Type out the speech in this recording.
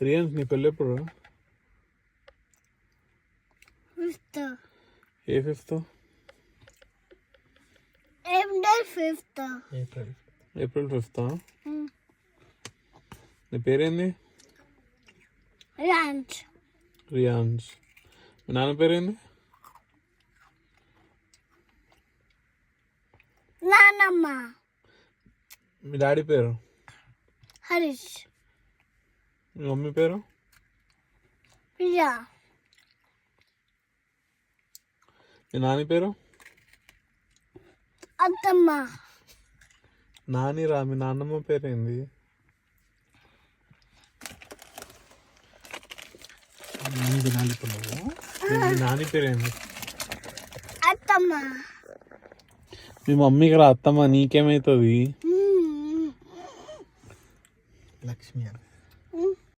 రియాన్స్ నీ పెళ్ళి ఎప్పుడు? 5th. ఏ 5th? April 5th. నీ పేరేంది? రియాన్స్. మీ నాన్న పేరేంది? నానమ్మ. మీ డాడీ పేరు? హరీష్. మీ మమ్మీ పేరు? ప్రియా. మీ నాని పేరు? అత్తమ్మ. నానిరా. మీ నాన్నమ్మ పేరేంది? మీ నాని పేరేంది? అత్తమ్మ. మీ మమ్మీకి రా అత్తమ్మ, నీకేమవుతుంది?